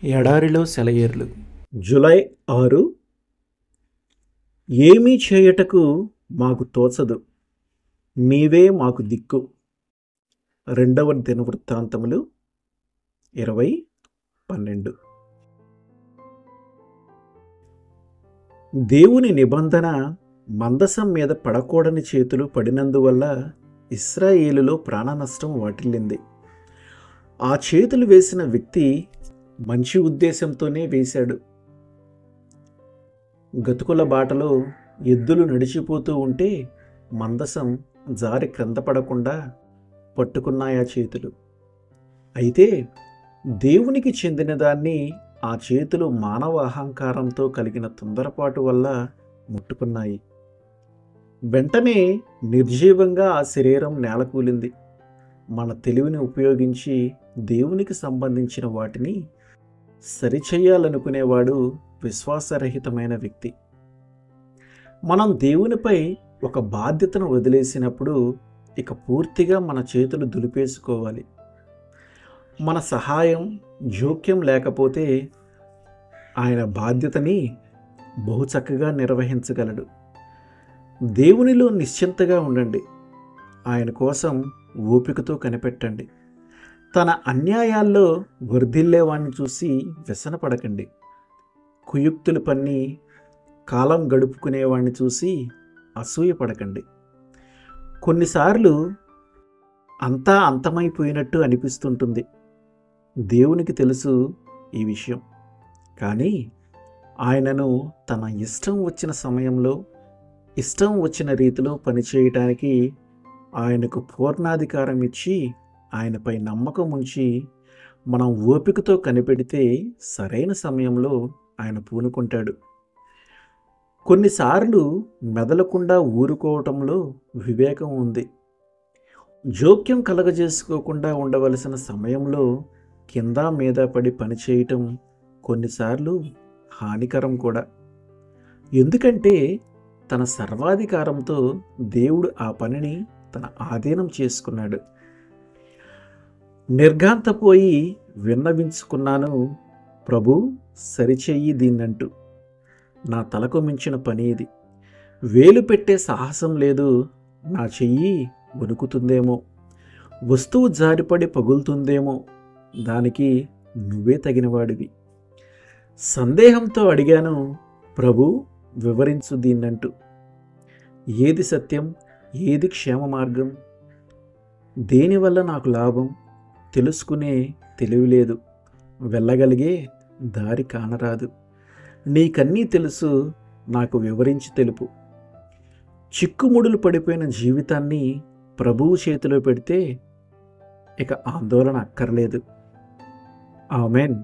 ఎడారిలో సెలయేర్లు. జూలై 6. ఏమీ చేయుటకు మాకు తోచదు, నీవే మాకు దిక్కు. 2వ దినవృత్తాంతములు 20:12. దేవుని నిబంధన మందసం మీద పడకూడని చేతులు పడినందువల్ల ఇశ్రాయేలులో ప్రాణ నష్టం వాటిల్లింది. ఆ చేతులు వేసిన వ్యక్తి మంచి ఉద్దేశంతోనే వేశాడు. గతుకుల బాటలో ఎద్దులు నడిచిపోతూ ఉంటే మందసం జారి క్రింద పడకుండా పట్టుకున్నాయి ఆ చేతులు. అయితే దేవునికి చెందిన దాన్ని ఆ చేతులు మానవ అహంకారంతో కలిగిన తొందరపాటు వల్ల ముట్టుకున్నాయి. వెంటనే నిర్జీవంగా ఆ శరీరం నేలకూలింది. మన తెలివిని ఉపయోగించి దేవునికి సంబంధించిన వాటిని సరిచేయాలనుకునేవాడు విశ్వాసరహితమైన వ్యక్తి. మనం దేవునిపై ఒక బాధ్యతను వదిలేసినప్పుడు ఇక పూర్తిగా మన చేతులు దులిపేసుకోవాలి. మన సహాయం, జోక్యం లేకపోతే ఆయన బాధ్యతని బహు చక్కగా నిర్వహించగలడు. దేవునిలో నిశ్చింతగా ఉండండి. ఆయన కోసం ఓపికతో కనిపెట్టండి. తన అన్యాయాల్లో వర్ధిల్లేవాణ్ణి చూసి వ్యసనపడకండి. కుయుక్తులు పన్ని కాలం గడుపుకునేవాణ్ణి చూసి అసూయపడకండి. కొన్నిసార్లు అంతా అంతమైపోయినట్టు అనిపిస్తుంటుంది. దేవునికి తెలుసు ఈ విషయం. కానీ ఆయనను తన ఇష్టం వచ్చిన సమయంలో, ఇష్టం వచ్చిన రీతిలో పనిచేయటానికి ఆయనకు పూర్ణాధికారం ఇచ్చి ఆయనపై నమ్మకం ఉంచి మనం ఓపికతో కనిపెడితే సరైన సమయంలో ఆయన పూనుకుంటాడు. కొన్నిసార్లు మెదలకుండా ఊరుకోవటంలో వివేకం ఉంది. జోక్యం కలగజేసుకోకుండా ఉండవలసిన సమయంలో కింద మీద పడి పనిచేయటం కొన్నిసార్లు హానికరం కూడా. ఎందుకంటే తన సర్వాధికారంతో దేవుడు ఆ పనిని తన ఆధీనం చేసుకున్నాడు. నిర్ఘాంతపోయి విన్నవించుకున్నాను, ప్రభు సరిచెయ్యి దీన్నంటూ. నా తలకు మించిన పని ఇది. వేలు పెట్టే సాహసం లేదు. నా చెయ్యి వణుకుతుందేమో, వస్తువు జారిపడి పగులుతుందేమో, దానికి నువ్వే తగినవాడివి. సందేహంతో అడిగాను, ప్రభు వివరించు దీన్నంటూ. ఏది సత్యం, ఏది క్షేమ మార్గం, దేనివల్ల నాకు లాభం తెలుసుకునే తెలివి లేదు, వెళ్ళగలిగే దారి కానరాదు. నీకన్నీ తెలుసు, నాకు వివరించి తెలుపు. చిక్కుముడులు పడిపోయిన జీవితాన్ని ప్రభువు చేతిలో పెడితే ఇక ఆందోళన అక్కర్లేదు. ఆమేన్.